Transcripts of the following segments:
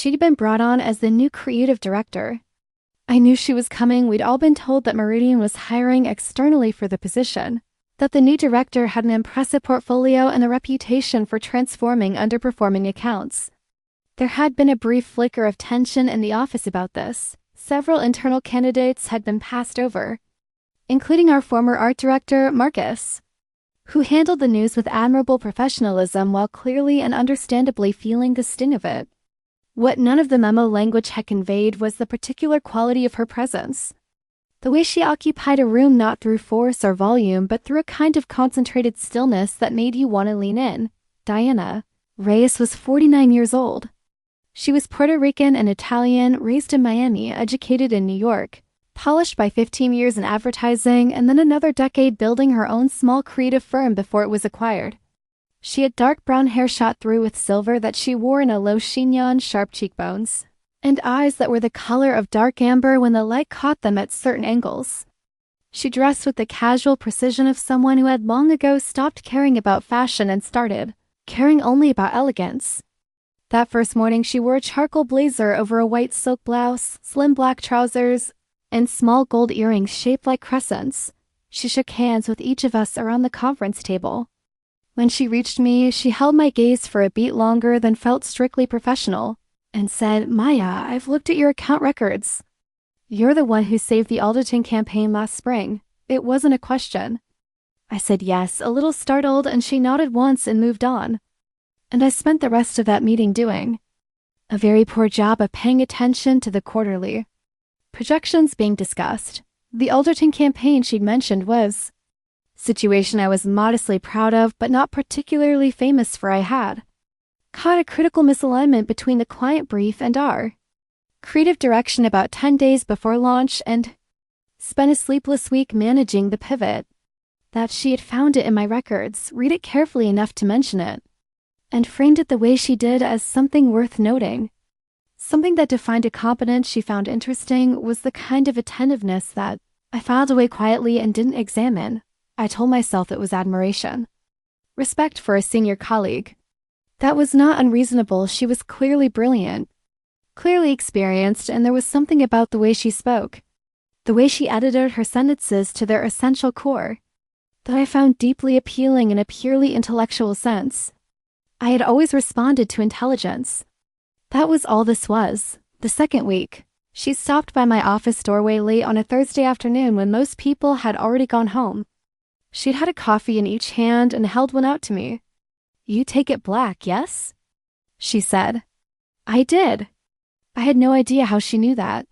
She'd been brought on as the new creative director. I knew she was coming. We'd all been told that Meridian was hiring externally for the position, that the new director had an impressive portfolio and a reputation for transforming underperforming accounts. There had been a brief flicker of tension in the office about this. Several internal candidates had been passed over, including our former art director, Marcus, who handled the news with admirable professionalism while clearly and understandably feeling the sting of it. What none of the memo language had conveyed was the particular quality of her presence. The way she occupied a room not through force or volume, but through a kind of concentrated stillness that made you want to lean in. Diana Reyes was 49 years old. She was Puerto Rican and Italian, raised in Miami, educated in New York, polished by 15 years in advertising, and then another decade building her own small creative firm before it was acquired. She had dark brown hair shot through with silver that she wore in a low chignon, sharp cheekbones, and eyes that were the color of dark amber when the light caught them at certain angles. She dressed with the casual precision of someone who had long ago stopped caring about fashion and started caring only about elegance. That first morning she wore a charcoal blazer over a white silk blouse, slim black trousers, and small gold earrings shaped like crescents. She shook hands with each of us around the conference table. When she reached me, she held my gaze for a beat longer than felt strictly professional, and said, "Maya, I've looked at your account records. You're the one who saved the Alderton campaign last spring. It wasn't a question." I said yes, a little startled, and she nodded once and moved on. And I spent the rest of that meeting doing a very poor job of paying attention to the quarterly projections being discussed. The Alderton campaign she'd mentioned was a situation I was modestly proud of, but not particularly famous for. I had caught a critical misalignment between the client brief and our creative direction about 10 days before launch, and spent a sleepless week managing the pivot. That she had found it in my records, read it carefully enough to mention it, and framed it the way she did as something worth noting. Something that defined a competence she found interesting was the kind of attentiveness that I filed away quietly and didn't examine. I told myself it was admiration, respect for a senior colleague. That was not unreasonable. She was clearly brilliant, clearly experienced, and there was something about the way she spoke, the way she edited her sentences to their essential core, that I found deeply appealing in a purely intellectual sense. I had always responded to intelligence. That was all this was. The second week, she stopped by my office doorway late on a Thursday afternoon when most people had already gone home. She'd had a coffee in each hand and held one out to me. "You take it black, yes?" she said. I did. I had no idea how she knew that.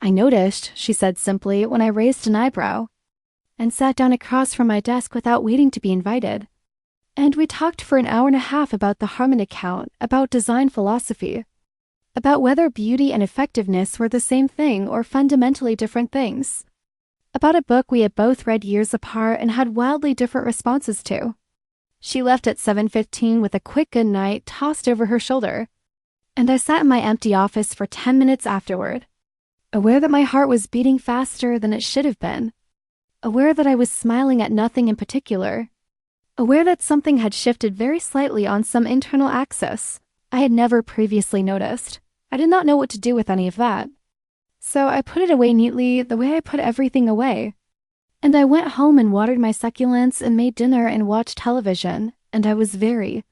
"I noticed," she said simply, when I raised an eyebrow, and sat down across from my desk without waiting to be invited. And we talked for an hour and a half about the Harmon account, about design philosophy, about whether beauty and effectiveness were the same thing or fundamentally different things, about a book we had both read years apart and had wildly different responses to. She left at 7:15 with a quick good night tossed over her shoulder, and I sat in my empty office for 10 minutes afterward, aware that my heart was beating faster than it should have been, aware that I was smiling at nothing in particular, aware that something had shifted very slightly on some internal axis I had never previously noticed. I did not know what to do with any of that. So I put it away neatly, the way I put everything away. And I went home and watered my succulents and made dinner and watched television, and I was very,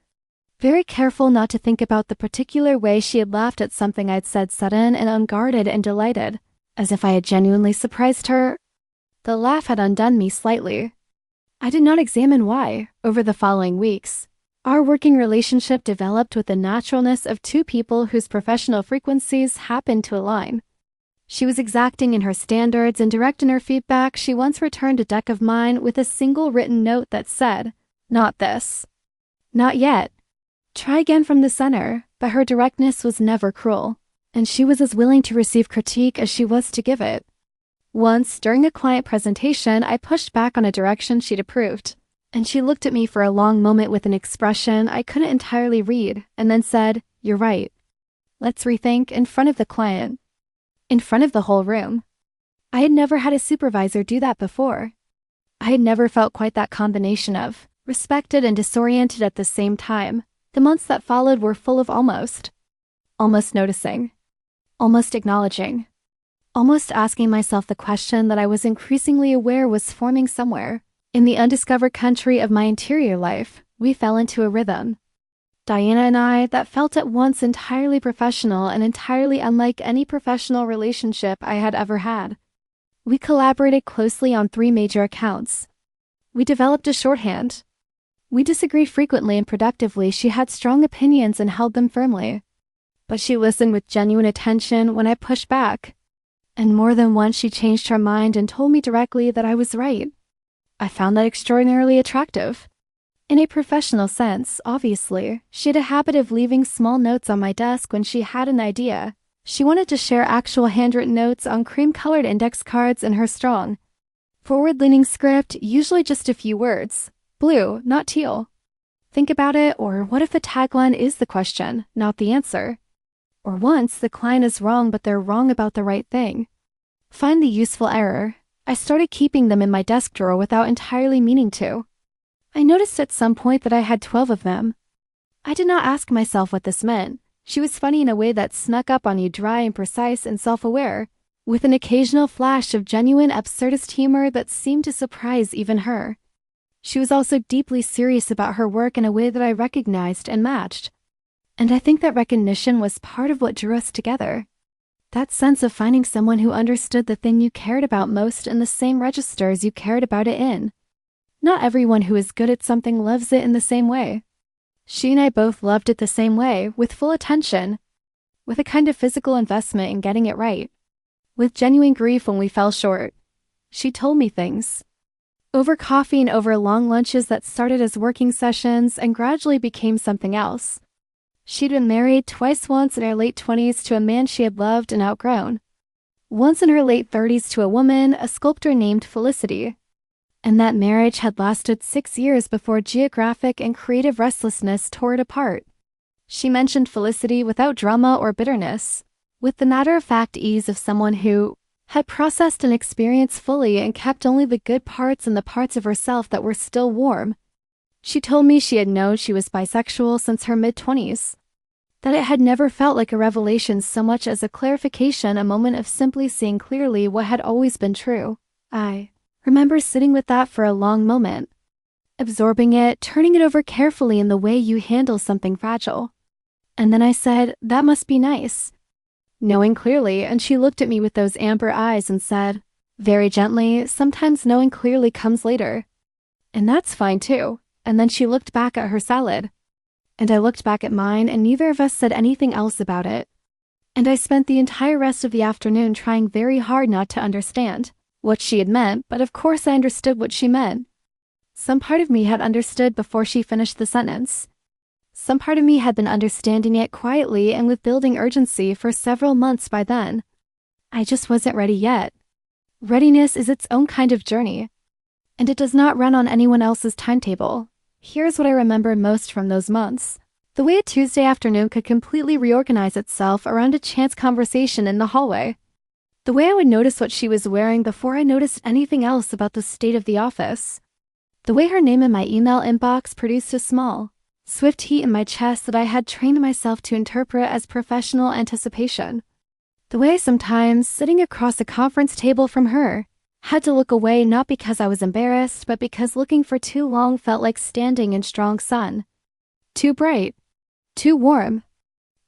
very careful not to think about the particular way she had laughed at something I'd said, sudden and unguarded and delighted, as if I had genuinely surprised her. The laugh had undone me slightly. I did not examine why. Over the following weeks, our working relationship developed with the naturalness of two people whose professional frequencies happened to align. She was exacting in her standards and direct in her feedback. She once returned a deck of mine with a single written note that said, "Not this. Not yet. Try again from the center," but her directness was never cruel, and she was as willing to receive critique as she was to give it. Once, during a client presentation, I pushed back on a direction she'd approved, and she looked at me for a long moment with an expression I couldn't entirely read, and then said, "You're right. Let's rethink," in front of the client, in front of the whole room. I had never had a supervisor do that before. I had never felt quite that combination of respected and disoriented at the same time. The months that followed were full of almost almost noticing, almost acknowledging, almost asking myself the question that I was increasingly aware was forming somewhere. In the undiscovered country of my interior life, we fell into a rhythm. Diana and I that felt at once entirely professional and entirely unlike any professional relationship I had ever had. We collaborated closely on 3 major accounts. We developed a shorthand. We disagreed frequently and productively. She had strong opinions and held them firmly. But she listened with genuine attention when I pushed back. And more than once she changed her mind and told me directly that I was right. I found that extraordinarily attractive. In a professional sense, obviously, she had a habit of leaving small notes on my desk when she had an idea. She wanted to share actual handwritten notes on cream-colored index cards in her strong, forward-leaning script, usually just a few words. Blue, not teal. Think about it, or what if the tagline is the question, not the answer? Or once the client is wrong but they're wrong about the right thing. Find the useful error. I started keeping them in my desk drawer without entirely meaning to. I noticed at some point that I had 12 of them. I did not ask myself what this meant. She was funny in a way that snuck up on you, dry and precise and self-aware, with an occasional flash of genuine absurdist humor that seemed to surprise even her. She was also deeply serious about her work in a way that I recognized and matched. And I think that recognition was part of what drew us together. That sense of finding someone who understood the thing you cared about most in the same register as you cared about it in. Not everyone who is good at something loves it in the same way. She and I both loved it the same way, with full attention, with a kind of physical investment in getting it right, with genuine grief when we fell short. She told me things. Over coffee and over long lunches that started as working sessions and gradually became something else. She'd been married twice, once in her late 20s to a man she had loved and outgrown. Once in her late 30s to a woman, a sculptor named Felicity. And that marriage had lasted 6 years before geographic and creative restlessness tore it apart. She mentioned Felicity without drama or bitterness, with the matter-of-fact ease of someone who had processed an experience fully and kept only the good parts and the parts of herself that were still warm. She told me she had known she was bisexual since her mid-20s, that it had never felt like a revelation so much as a clarification, a moment of simply seeing clearly what had always been true. I remember sitting with that for a long moment, absorbing it, turning it over carefully in the way you handle something fragile. And then I said, "That must be nice." Knowing clearly, and she looked at me with those amber eyes and said, very gently, "Sometimes knowing clearly comes later. And that's fine too." And then she looked back at her salad. And I looked back at mine, and neither of us said anything else about it. And I spent the entire rest of the afternoon trying very hard not to understand what she had meant, but of course I understood what she meant. Some part of me had understood before she finished the sentence. Some part of me had been understanding it quietly and with building urgency for several months by then. I just wasn't ready yet. Readiness is its own kind of journey, and it does not run on anyone else's timetable. Here's what I remember most from those months. The way a Tuesday afternoon could completely reorganize itself around a chance conversation in the hallway. The way I would notice what she was wearing before I noticed anything else about the state of the office. The way her name in my email inbox produced a small, swift heat in my chest that I had trained myself to interpret as professional anticipation. The way I sometimes, sitting across a conference table from her, had to look away not because I was embarrassed, but because looking for too long felt like standing in strong sun. Too bright. Too warm.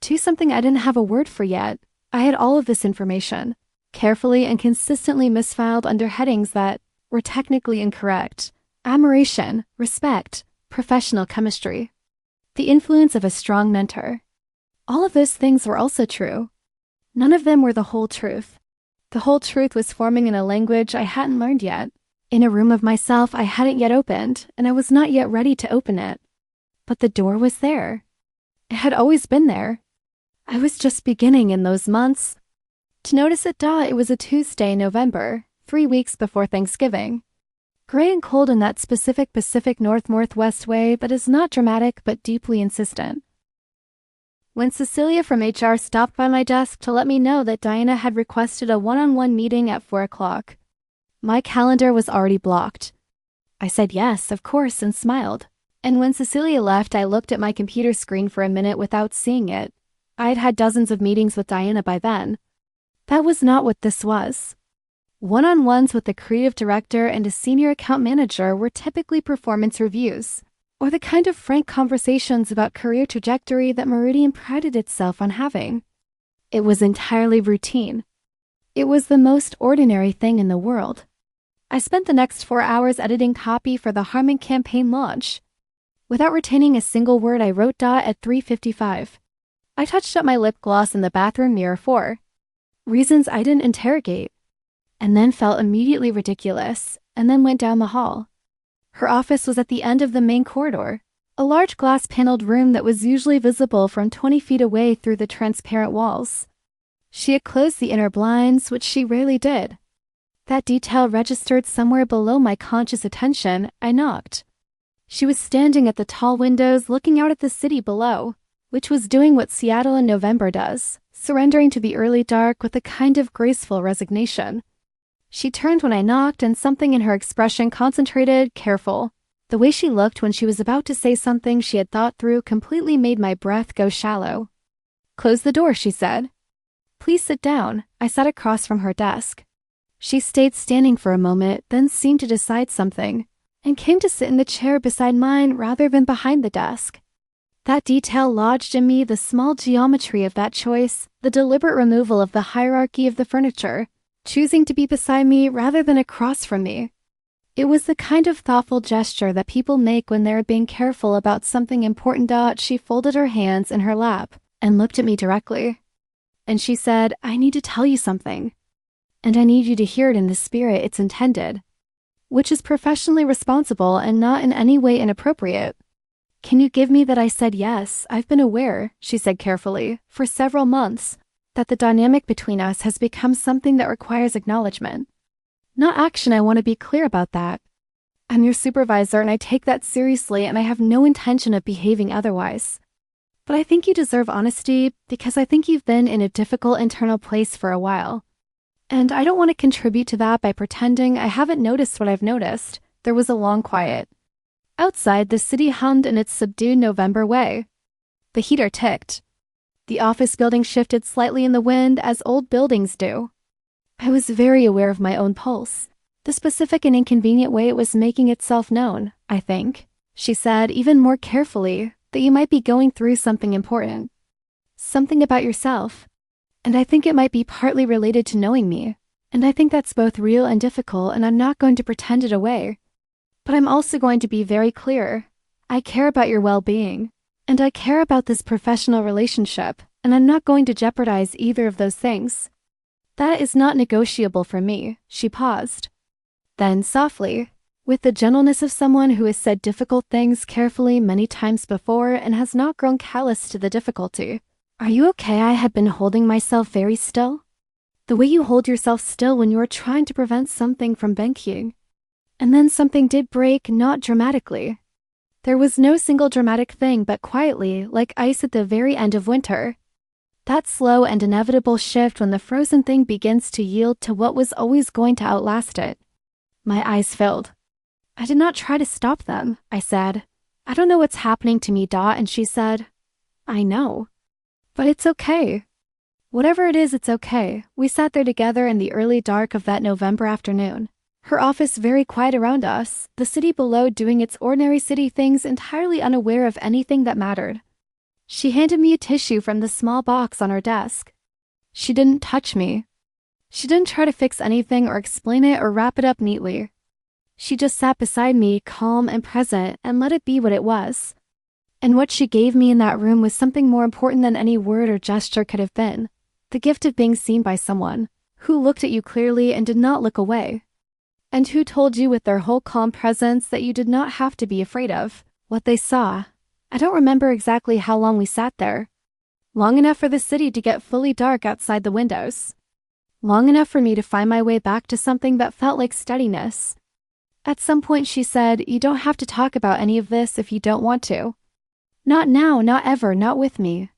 Too something I didn't have a word for yet. I had all of this information, carefully and consistently misfiled under headings that were technically incorrect. Admiration, respect, professional chemistry. The influence of a strong mentor. All of those things were also true. None of them were the whole truth. The whole truth was forming in a language I hadn't learned yet, in a room of myself I hadn't yet opened, and I was not yet ready to open it. But the door was there. It had always been there. I was just beginning in those months to notice it. It was a Tuesday in November, 3 weeks before Thanksgiving. Gray and cold in that specific Pacific Northwest way that is not dramatic but deeply insistent. When Cecilia from HR stopped by my desk to let me know that Diana had requested a one-on-one meeting at 4 o'clock, my calendar was already blocked. I said yes, of course, and smiled. And when Cecilia left, I looked at my computer screen for a minute without seeing it. I'd had dozens of meetings with Diana by then. That was not what this was. One-on-ones with the creative director and a senior account manager were typically performance reviews, or the kind of frank conversations about career trajectory that Meridian prided itself on having. It was entirely routine. It was the most ordinary thing in the world. I spent the next 4 hours editing copy for the Harman campaign launch. Without retaining a single word, I wrote at 3:55. I touched up my lip gloss in the bathroom mirror for reasons I didn't interrogate, and then felt immediately ridiculous, and then went down the hall. Her office was at the end of the main corridor, a large glass-paneled room that was usually visible from 20 feet away through the transparent walls. She had closed the inner blinds, which she rarely did. That detail registered somewhere below my conscious attention. I knocked. She was standing at the tall windows looking out at the city below, which was doing what Seattle in November does, surrendering to the early dark with a kind of graceful resignation. She turned when I knocked, and something in her expression, concentrated, careful. The way she looked when she was about to say something she had thought through, completely made my breath go shallow. "Close the door," she said. "Please sit down." I sat across from her desk. She stayed standing for a moment, then seemed to decide something, and came to sit in the chair beside mine rather than behind the desk. That detail lodged in me, the small geometry of that choice, the deliberate removal of the hierarchy of the furniture, choosing to be beside me rather than across from me. It was the kind of thoughtful gesture that people make when they're being careful about something important. She folded her hands in her lap and looked at me directly. And she said, "I need to tell you something. And I need you to hear it in the spirit it's intended, which is professionally responsible and not in any way inappropriate." "Can you give me that?" I said. "Yes, I've been aware," she said carefully, "for several months, that the dynamic between us has become something that requires acknowledgement. Not action, I want to be clear about that. I'm your supervisor and I take that seriously, and I have no intention of behaving otherwise. But I think you deserve honesty because I think you've been in a difficult internal place for a while. And I don't want to contribute to that by pretending I haven't noticed what I've noticed." There was a long quiet. Outside, the city hummed in its subdued November way. The heater ticked. The office building shifted slightly in the wind, as old buildings do. I was very aware of my own pulse, the specific and inconvenient way it was making itself known. "I think," she said even more carefully, "that you might be going through something important. Something about yourself. And I think it might be partly related to knowing me. And I think that's both real and difficult, and I'm not going to pretend it away. But I'm also going to be very clear. I care about your well-being. And I care about this professional relationship, and I'm not going to jeopardize either of those things. That is not negotiable for me." She paused. Then, softly, with the gentleness of someone who has said difficult things carefully many times before and has not grown callous to the difficulty, "Are you okay?" I had been holding myself very still. The way you hold yourself still when you are trying to prevent something from banking. And then something did break, not dramatically. There was no single dramatic thing, but quietly, like ice at the very end of winter. That slow and inevitable shift when the frozen thing begins to yield to what was always going to outlast it. My eyes filled. "I did not try to stop them," I said. "I don't know what's happening to me, and she said, "I know. But it's okay. Whatever it is, it's okay." We sat there together in the early dark of that November afternoon. Her office very quiet around us, the city below doing its ordinary city things, entirely unaware of anything that mattered. She handed me a tissue from the small box on her desk. She didn't touch me. She didn't try to fix anything or explain it or wrap it up neatly. She just sat beside me, calm and present, and let it be what it was. And what she gave me in that room was something more important than any word or gesture could have been. The gift of being seen by someone who looked at you clearly and did not look away. And who told you with their whole calm presence that you did not have to be afraid of what they saw. I don't remember exactly how long we sat there. Long enough for the city to get fully dark outside the windows. Long enough for me to find my way back to something that felt like steadiness. At some point she said, "You don't have to talk about any of this if you don't want to. Not now, not ever, not with me.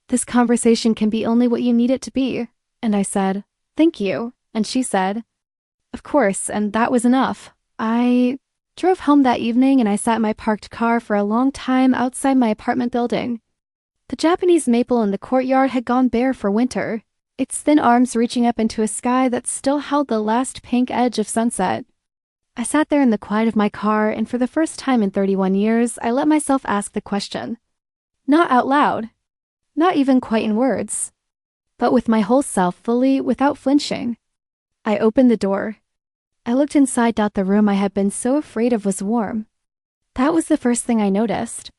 This conversation can be only what you need it to be." And I said, "Thank you." And she said, "Of course," and that was enough. I drove home that evening and I sat in my parked car for a long time outside my apartment building. The Japanese maple in the courtyard had gone bare for winter, its thin arms reaching up into a sky that still held the last pink edge of sunset. I sat there in the quiet of my car, and for the first time in 31 years, I let myself ask the question. Not out loud, not even quite in words, but with my whole self fully, without flinching. I opened the door. I looked inside. The room I had been so afraid of was warm. That was the first thing I noticed.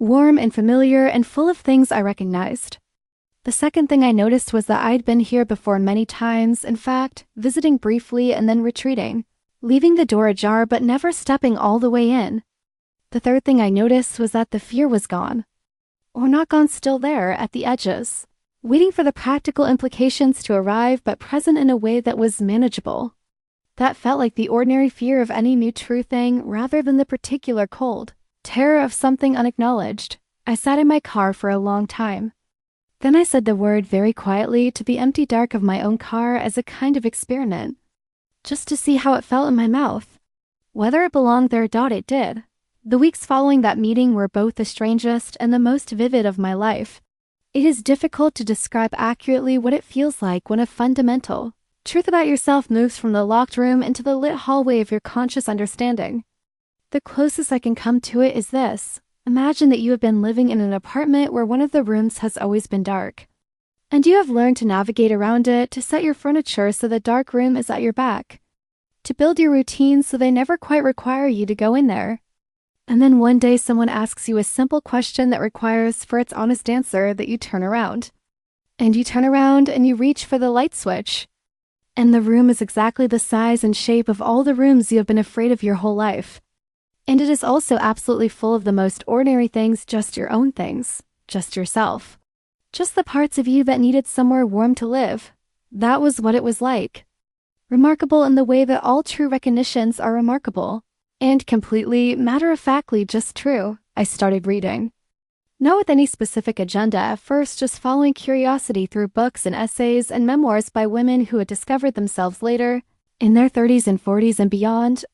Warm and familiar and full of things I recognized. The second thing I noticed was that I'd been here before many times, in fact, visiting briefly and then retreating, leaving the door ajar but never stepping all the way in. The third thing I noticed was that the fear was gone. Or not gone, still there, at the edges, waiting for the practical implications to arrive but present in a way that was manageable. That felt like the ordinary fear of any new true thing rather than the particular cold terror of something unacknowledged. I sat in my car for a long time. Then I said the word very quietly to the empty dark of my own car as a kind of experiment, just to see how it felt in my mouth. Whether it belonged there, it did. The weeks following that meeting were both the strangest and the most vivid of my life. It is difficult to describe accurately what it feels like when a fundamental truth about yourself moves from the locked room into the lit hallway of your conscious understanding. The closest I can come to it is this. Imagine that you have been living in an apartment where one of the rooms has always been dark, and you have learned to navigate around it, to set your furniture so the dark room is at your back, to build your routines so they never quite require you to go in there. And then one day someone asks you a simple question that requires for its honest answer that you turn around. And you turn around and you reach for the light switch. And the room is exactly the size and shape of all the rooms you have been afraid of your whole life. And it is also absolutely full of the most ordinary things, just your own things, just yourself. Just the parts of you that needed somewhere warm to live. That was what it was like. Remarkable in the way that all true recognitions are remarkable. And completely, matter-of-factly just true. I started reading. Not with any specific agenda at first, just following curiosity through books and essays and memoirs by women who had discovered themselves later, in their 30s and 40s and beyond.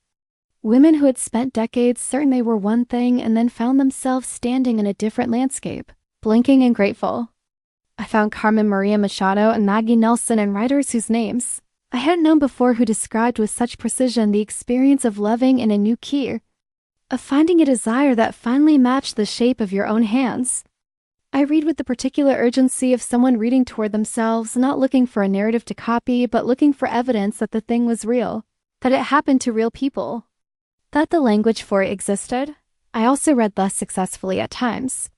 Women who had spent decades certain they were one thing and then found themselves standing in a different landscape, blinking and grateful. I found Carmen Maria Machado and Maggie Nelson and writers whose names I hadn't known before, who described with such precision the experience of loving in a new key, of finding a desire that finally matched the shape of your own hands. I read with the particular urgency of someone reading toward themselves, not looking for a narrative to copy, but looking for evidence that the thing was real, that it happened to real people, that the language for it existed. I also read less successfully at times.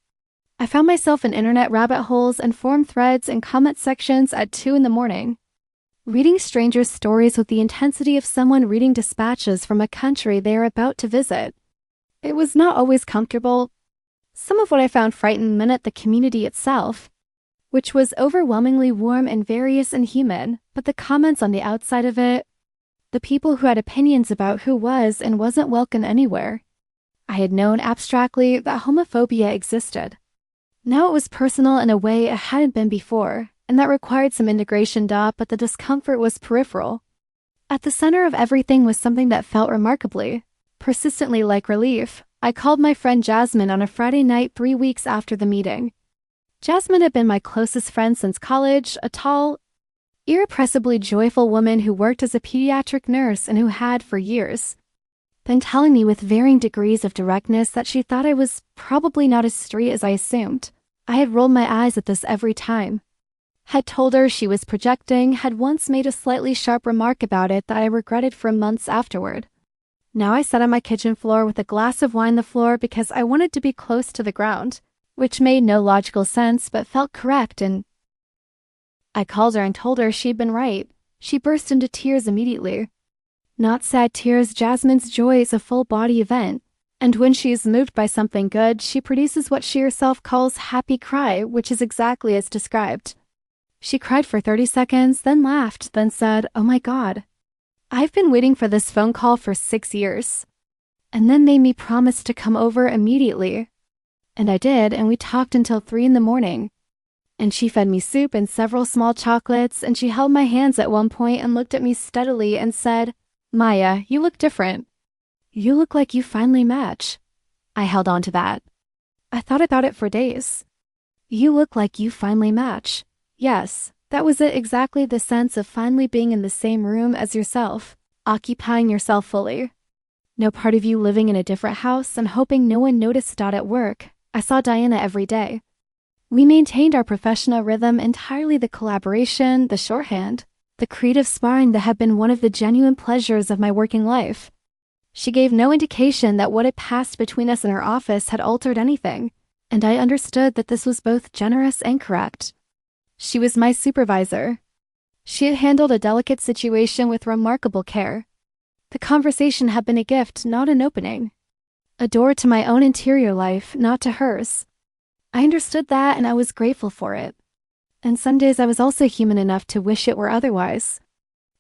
I found myself in internet rabbit holes and forum threads and comment sections at 2 a.m, reading strangers' stories with the intensity of someone reading dispatches from a country they are about to visit. It was not always comfortable. Some of what I found frightened men at the community itself, which was overwhelmingly warm and various and human, but the comments on the outside of it, the people who had opinions about who was and wasn't welcome anywhere. I had known abstractly that homophobia existed. Now it was personal in a way it hadn't been before, and that required some integration, but the discomfort was peripheral. At the center of everything was something that felt remarkably, persistently like relief. I called my friend Jasmine on a Friday night 3 weeks after the meeting. Jasmine had been my closest friend since college, a tall, irrepressibly joyful woman who worked as a pediatric nurse and who had, for years, been telling me with varying degrees of directness that she thought I was probably not as straight as I assumed. I had rolled my eyes at this every time. Had told her she was projecting, had once made a slightly sharp remark about it that I regretted for months afterward. Now I sat on my kitchen floor with a glass of wine on the floor because I wanted to be close to the ground, which made no logical sense but felt correct, and I called her and told her she'd been right. She burst into tears immediately. Not sad tears. Jasmine's joy is a full-body event, and when she is moved by something good, she produces what she herself calls happy cry, which is exactly as described. She cried for 30 seconds, then laughed, then said, "Oh my God, I've been waiting for this phone call for 6 years." And then made me promise to come over immediately. And I did, and we talked until 3 a.m. And she fed me soup and several small chocolates, and she held my hands at one point and looked at me steadily and said, "Maya, you look different. You look like you finally match." I held on to that. I thought about it for days. You look like you finally match. Yes, that was it, exactly the sense of finally being in the same room as yourself, occupying yourself fully. No part of you living in a different house and hoping no one noticed. At work, I saw Diana every day. We maintained our professional rhythm entirely, the collaboration, the shorthand, the creative sparring that had been one of the genuine pleasures of my working life. She gave no indication that what had passed between us in her office had altered anything, and I understood that this was both generous and correct. She was my supervisor. She had handled a delicate situation with remarkable care. The conversation had been a gift, not an opening. A door to my own interior life, not to hers. I understood that, and I was grateful for it. And some days I was also human enough to wish it were otherwise,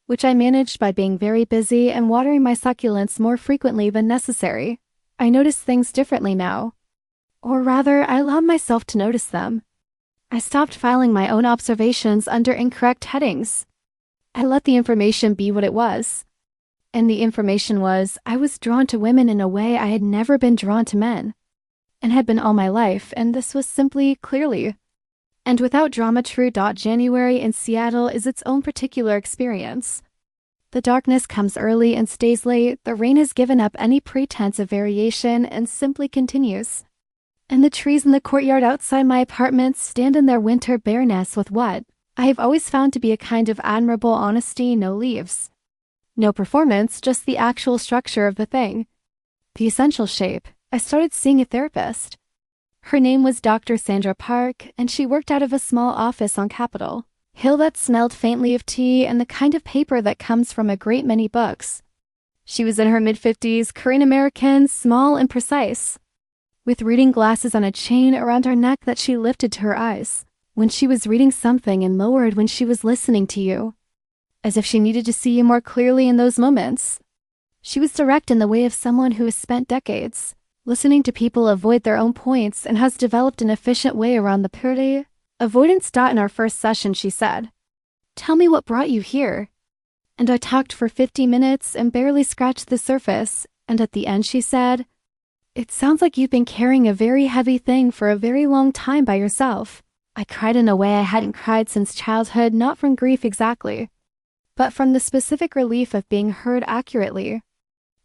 which I managed by being very busy and watering my succulents more frequently than necessary. I noticed things differently now. Or rather, I allowed myself to notice them. I stopped filing my own observations under incorrect headings. I let the information be what it was. And the information was, I was drawn to women in a way I had never been drawn to men, and had been all my life, and this was simply, clearly. And without drama, true. January in Seattle is its own particular experience. The darkness comes early and stays late, the rain has given up any pretense of variation and simply continues. And the trees in the courtyard outside my apartment stand in their winter bareness with what I have always found to be a kind of admirable honesty: no leaves. No performance, just the actual structure of the thing. The essential shape. I started seeing a therapist. Her name was Dr. Sandra Park, and she worked out of a small office on Capitol Hill that smelled faintly of tea and the kind of paper that comes from a great many books. She was in her mid-50s, Korean-American, small and precise, with reading glasses on a chain around her neck that she lifted to her eyes when she was reading something and lowered when she was listening to you, as if she needed to see you more clearly in those moments. She was direct in the way of someone who has spent decades listening to people avoid their own points and has developed an efficient way around the purity avoidance. In our first session, she said, "Tell me what brought you here." And I talked for 50 minutes and barely scratched the surface, and at the end she said, "It sounds like you've been carrying a very heavy thing for a very long time by yourself." I cried in a way I hadn't cried since childhood, not from grief exactly, but from the specific relief of being heard accurately,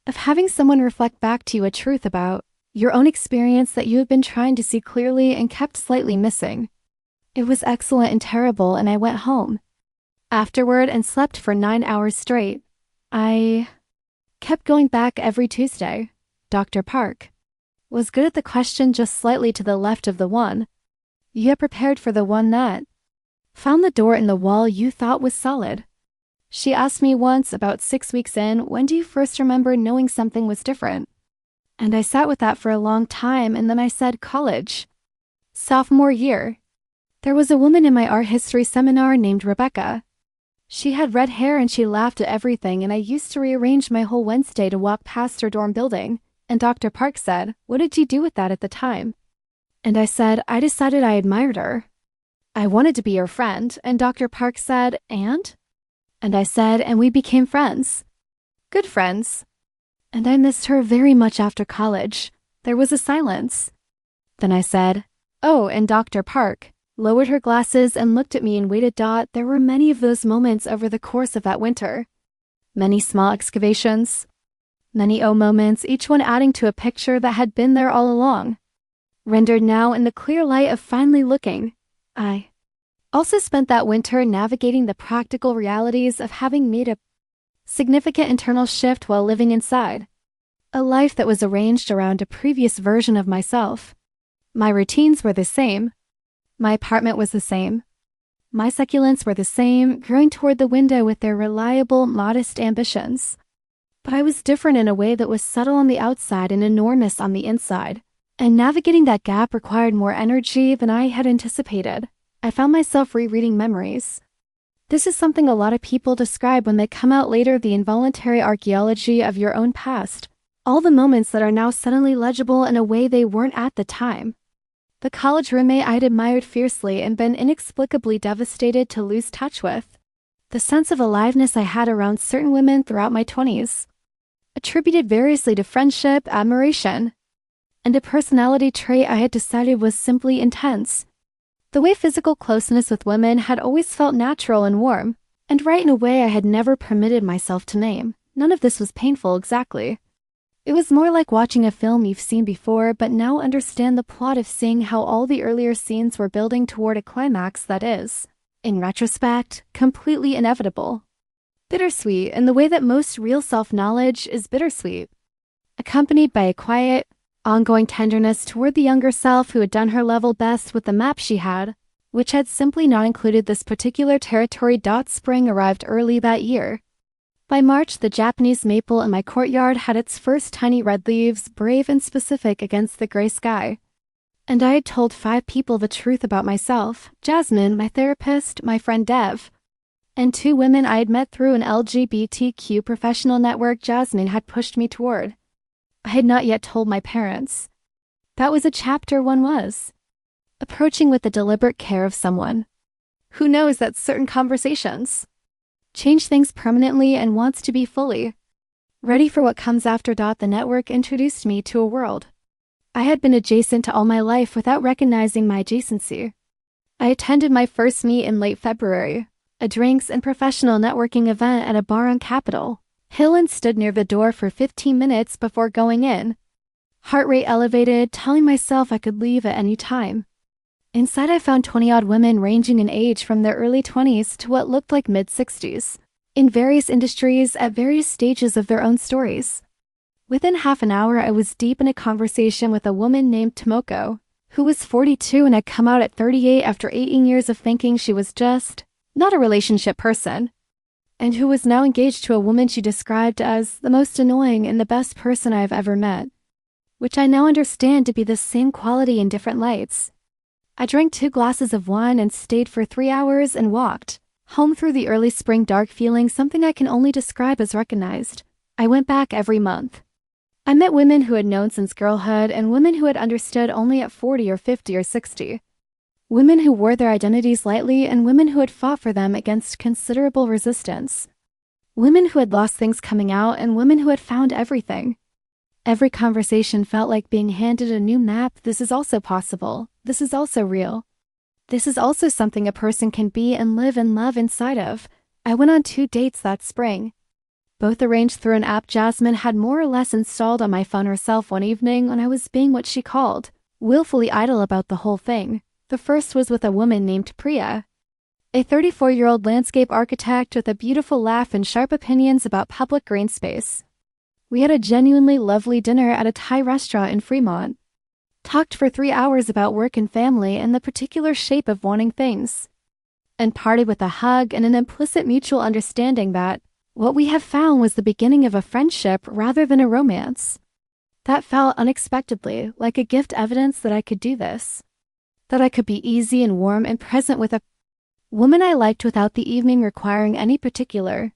of having someone reflect back to you a truth about your own experience that you had been trying to see clearly and kept slightly missing. It was excellent and terrible, and I went home afterward and slept for 9 hours straight. I kept going back every Tuesday. Dr. Park was good at the question just slightly to the left of the one you had prepared for the one that found the door in the wall you thought was solid. She asked me once, about 6 weeks in, when do you first remember knowing something was different? And I sat with that for a long time, and then I said college. Sophomore year. There was a woman in my art history seminar named Rebecca. She had red hair and she laughed at everything, and I used to rearrange my whole Wednesday to walk past her dorm building, and Dr. Park said, "What did you do with that at the time?" And I said, "I decided I admired her. I wanted to be her friend," and Dr. Park said, "And?" And I said, "And we became friends. Good friends." And I missed her very much after college. There was a silence. Then I said, "Oh," and Dr. Park lowered her glasses and looked at me and waited. There were many of those moments over the course of that winter. Many small excavations. Many moments, each one adding to a picture that had been there all along, rendered now in the clear light of finally looking. I also spent that winter navigating the practical realities of having made a significant internal shift while living inside a life that was arranged around a previous version of myself. My routines were the same. My apartment was the same. My succulents were the same, growing toward the window with their reliable, modest ambitions. But I was different in a way that was subtle on the outside and enormous on the inside, and navigating that gap required more energy than I had anticipated. I found myself rereading memories. This is something a lot of people describe when they come out later: the involuntary archaeology of your own past. All the moments that are now suddenly legible in a way they weren't at the time. The college roommate I had admired fiercely and been inexplicably devastated to lose touch with. The sense of aliveness I had around certain women throughout my 20s, attributed variously to friendship, admiration, and a personality trait I had decided was simply intense. The way physical closeness with women had always felt natural and warm, and right in a way I had never permitted myself to name. None of this was painful exactly. It was more like watching a film you've seen before but now understand the plot of seeing how all the earlier scenes were building toward a climax that is, in retrospect, completely inevitable. Bittersweet in the way that most real self-knowledge is bittersweet, accompanied by a quiet, ongoing tenderness toward the younger self who had done her level best with the map she had, which had simply not included this particular territory. Spring arrived early that year. By March, the Japanese maple in my courtyard had its first tiny red leaves, brave and specific against the gray sky. And I had told 5 people the truth about myself: Jasmine, my therapist, my friend Dev, and 2 women I had met through an LGBTQ professional network Jasmine had pushed me toward. I had not yet told my parents. That was a chapter one was approaching with the deliberate care of someone who knows that certain conversations change things permanently and wants to be fully ready for what comes after. The network introduced me to a world I had been adjacent to all my life without recognizing my adjacency. I attended my first meet in late February, a drinks and professional networking event at a bar on Capitol Hill, and stood near the door for 15 minutes before going in. Heart rate elevated, telling myself I could leave at any time. Inside I found 20-odd women ranging in age from their early 20s to what looked like mid-60s, in various industries at various stages of their own stories. Within half an hour I was deep in a conversation with a woman named Tomoko, who was 42 and had come out at 38 after 18 years of thinking she was just not a relationship person, and who was now engaged to a woman she described as the most annoying and the best person I have ever met, which I now understand to be the same quality in different lights. I drank 2 glasses of wine and stayed for 3 hours and walked home through the early spring dark, feeling something I can only describe as recognized. I went back every month. I met women who had known since girlhood and women who had understood only at 40 or 50 or 60. Women who wore their identities lightly and women who had fought for them against considerable resistance. Women who had lost things coming out and women who had found everything. Every conversation felt like being handed a new map. This is also possible. This is also real. This is also something a person can be and live and love inside of. I went on 2 dates that spring, both arranged through an app Jasmine had more or less installed on my phone herself one evening when I was being what she called willfully idle about the whole thing. The first was with a woman named Priya, a 34-year-old landscape architect with a beautiful laugh and sharp opinions about public green space. We had a genuinely lovely dinner at a Thai restaurant in Fremont, talked for 3 hours about work and family and the particular shape of wanting things, and parted with a hug and an implicit mutual understanding that what we have found was the beginning of a friendship rather than a romance. That felt unexpectedly like a gift, evidence that I could do this, that I could be easy and warm and present with a woman I liked without the evening requiring any particular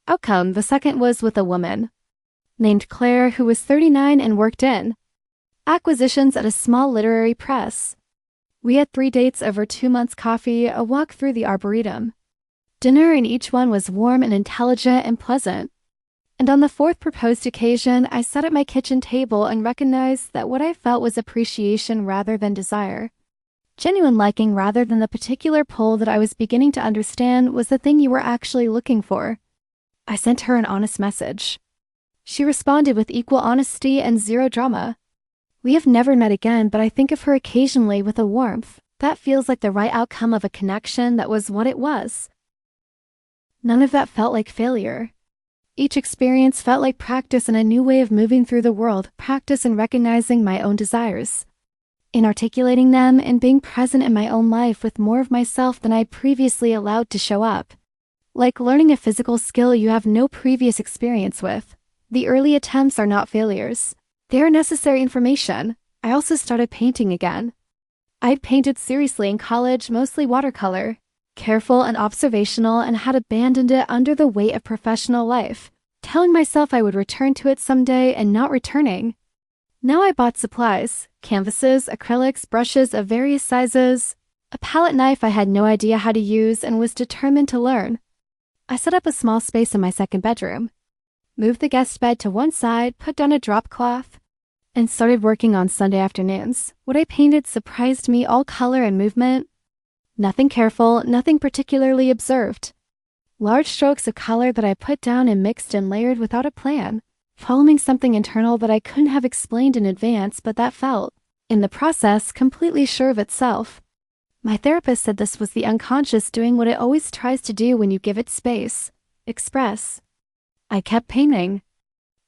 outcome. The second was with a woman named Claire who was 39 and worked in acquisitions at a small literary press. We had 3 dates over 2 months, coffee, a walk through the Arboretum, dinner, and each one was warm and intelligent and pleasant. And on the 4th proposed occasion, I sat at my kitchen table and recognized that what I felt was appreciation rather than desire. Genuine liking rather than the particular pull that I was beginning to understand was the thing you were actually looking for. I sent her an honest message. She responded with equal honesty and 0 drama. We have never met again, but I think of her occasionally with a warmth that feels like the right outcome of a connection that was what it was. None of that felt like failure. Each experience felt like practice in a new way of moving through the world, practice in recognizing my own desires, in articulating them, and being present in my own life with more of myself than I previously allowed to show up. Like learning a physical skill you have no previous experience with. The early attempts are not failures. They are necessary information. I also started painting again. I'd painted seriously in college, mostly watercolor, careful and observational, and had abandoned it under the weight of professional life, telling myself I would return to it someday and not returning. Now I bought supplies, canvases, acrylics, brushes of various sizes, a palette knife I had no idea how to use and was determined to learn. I set up a small space in my second bedroom, moved the guest bed to one side, put down a drop cloth, and started working on Sunday afternoons. What I painted surprised me, all color and movement, Nothing careful, nothing particularly observed. Large strokes of color that I put down and mixed and layered without a plan, following something internal that I couldn't have explained in advance but that felt, in the process, completely sure of itself. My therapist said this was the unconscious doing what it always tries to do when you give it space. Express. I kept painting.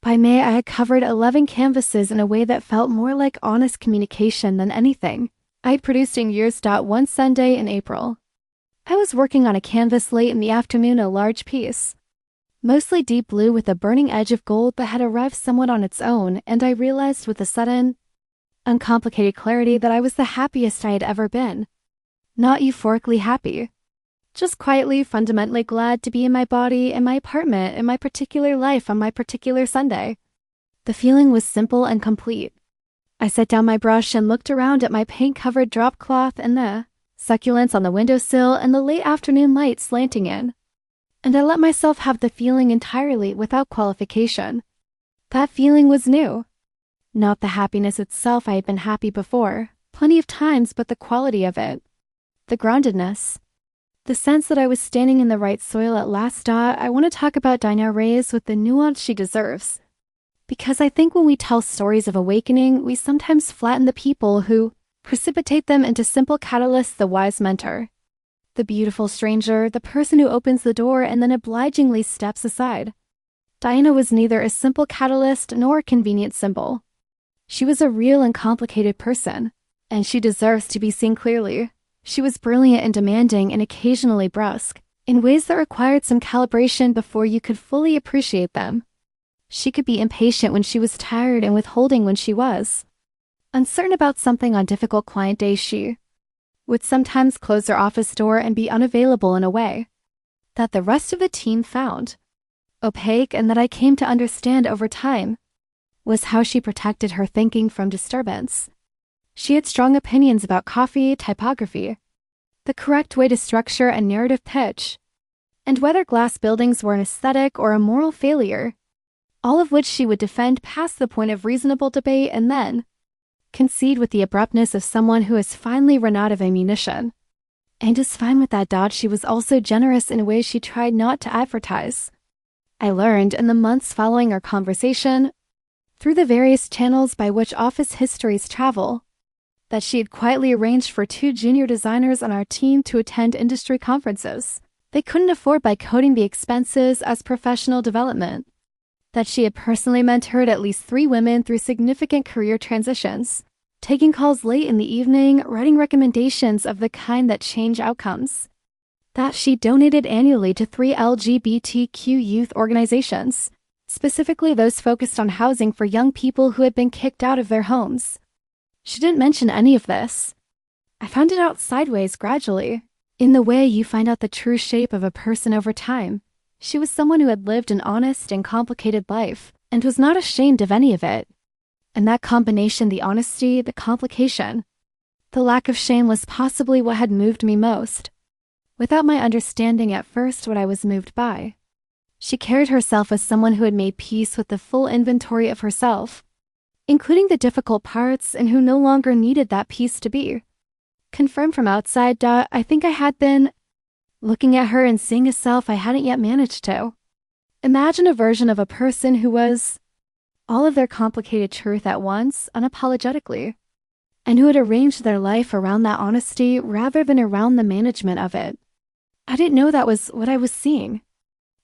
By May, I had covered 11 canvases in a way that felt more like honest communication than anything I'd produced in years. One Sunday in April, I was working on a canvas late in the afternoon, a large piece, mostly deep blue with a burning edge of gold that had arrived somewhat on its own, and I realized with a sudden, uncomplicated clarity that I was the happiest I had ever been. Not euphorically happy. Just quietly, fundamentally glad to be in my body, in my apartment, in my particular life on my particular Sunday. The feeling was simple and complete. I set down my brush and looked around at my paint-covered drop cloth and the succulents on the windowsill and the late afternoon light slanting in. And I let myself have the feeling entirely without qualification. That feeling was new. Not the happiness itself. I had been happy before, plenty of times, but the quality of it. The groundedness. The sense that I was standing in the right soil at last. I want to talk about Dinah Reyes with the nuance she deserves. Because I think when we tell stories of awakening, we sometimes flatten the people who precipitate them into simple catalysts. The wise mentor, the beautiful stranger, the person who opens the door and then obligingly steps aside. Diana was neither a simple catalyst nor a convenient symbol. She was a real and complicated person, and she deserves to be seen clearly. She was brilliant and demanding and occasionally brusque, in ways that required some calibration before you could fully appreciate them. She could be impatient when she was tired and withholding when she was uncertain about something on difficult client days. She would sometimes close her office door and be unavailable in a way that the rest of the team found opaque, and that I came to understand over time was how she protected her thinking from disturbance. She had strong opinions about coffee, typography, the correct way to structure a narrative pitch, and whether glass buildings were an aesthetic or a moral failure, all of which she would defend past the point of reasonable debate and then concede with the abruptness of someone who has finally run out of ammunition. And is fine with that. She was also generous in ways she tried not to advertise. I learned in the months following our conversation, through the various channels by which office histories travel, that she had quietly arranged for 2 junior designers on our team to attend industry conferences they couldn't afford by coding the expenses as professional development, that she had personally mentored at least 3 women through significant career transitions, taking calls late in the evening, writing recommendations of the kind that change outcomes, that she donated annually to 3 LGBTQ youth organizations, specifically those focused on housing for young people who had been kicked out of their homes. She didn't mention any of this. I found it out sideways gradually, in the way you find out the true shape of a person over time. She was someone who had lived an honest and complicated life, and was not ashamed of any of it. And that combination, the honesty, the complication, the lack of shame, was possibly what had moved me most. Without my understanding at first what I was moved by. She carried herself as someone who had made peace with the full inventory of herself, including the difficult parts, and who no longer needed that peace to be confirmed from outside. I think I had been looking at her and seeing a self I hadn't yet managed to imagine, a version of a person who was all of their complicated truth at once, unapologetically, and who had arranged their life around that honesty rather than around the management of it. I didn't know that was what I was seeing,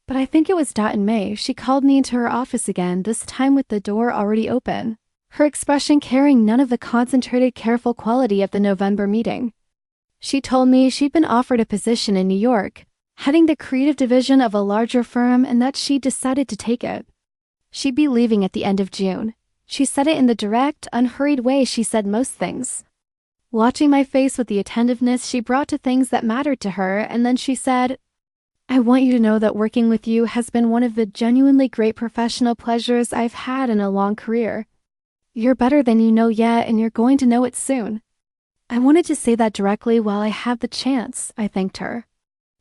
but I think it was in May. She called me into her office again, this time with the door already open, her expression carrying none of the concentrated, careful quality of the November meeting. She told me she'd been offered a position in New York, heading the creative division of a larger firm, and that she'd decided to take it. She'd be leaving at the end of June. She said it in the direct, unhurried way she said most things, watching my face with the attentiveness she brought to things that mattered to her, and then she said, "I want you to know that working with you has been one of the genuinely great professional pleasures I've had in a long career. You're better than you know yet, and you're going to know it soon." I wanted to say that directly while I had the chance. I thanked her.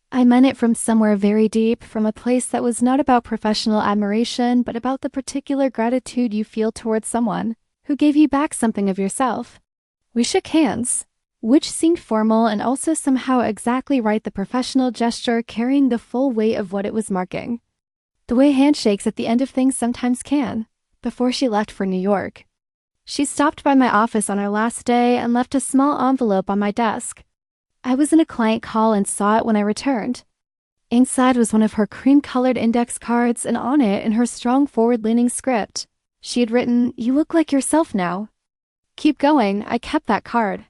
I meant it from somewhere very deep, from a place that was not about professional admiration, but about the particular gratitude you feel towards someone who gave you back something of yourself. We shook hands. which seemed formal and also somehow exactly right, the professional gesture carrying the full weight of what it was marking. The way handshakes at the end of things sometimes can. Before she left for New York, she stopped by my office on our last day and left a small envelope on my desk. I was in a client call and saw it when I returned. Inside was one of her cream-colored index cards, and on it, in her strong forward-leaning script, she had written, "You look like yourself now." Keep going, I kept that card.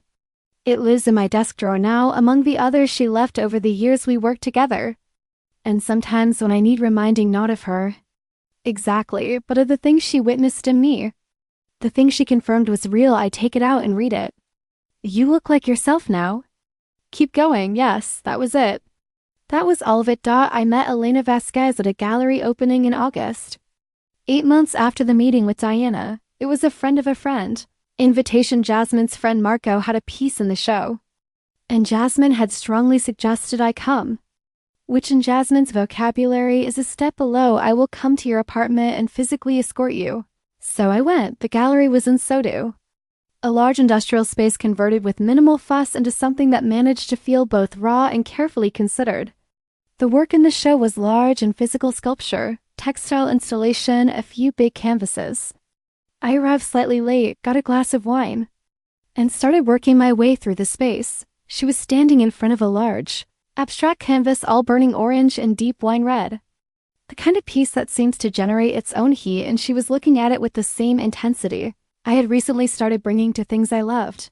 It lives in my desk drawer now, among the others she left over the years we worked together. And sometimes when I need reminding, not of her exactly, but of the things she witnessed in me, the thing she confirmed was real, I take it out and read it. You look like yourself now. Keep going, yes, that was it. That was all of it. I met Elena Vasquez at a gallery opening in August. 8 months after the meeting with Diana, it was a friend of a friend. Invitation. Jasmine's friend Marco had a piece in the show, and Jasmine had strongly suggested I come, which in Jasmine's vocabulary is a step below "I will come to your apartment and physically escort you." So I went. The gallery was in Sodo, a large industrial space converted with minimal fuss into something that managed to feel both raw and carefully considered. The work in the show was large and physical sculpture, textile installation, a few big canvases. I arrived slightly late, got a glass of wine, and started working my way through the space. She was standing in front of a large, abstract canvas all burning orange and deep wine red, the kind of piece that seems to generate its own heat, and she was looking at it with the same intensity I had recently started bringing to things I loved.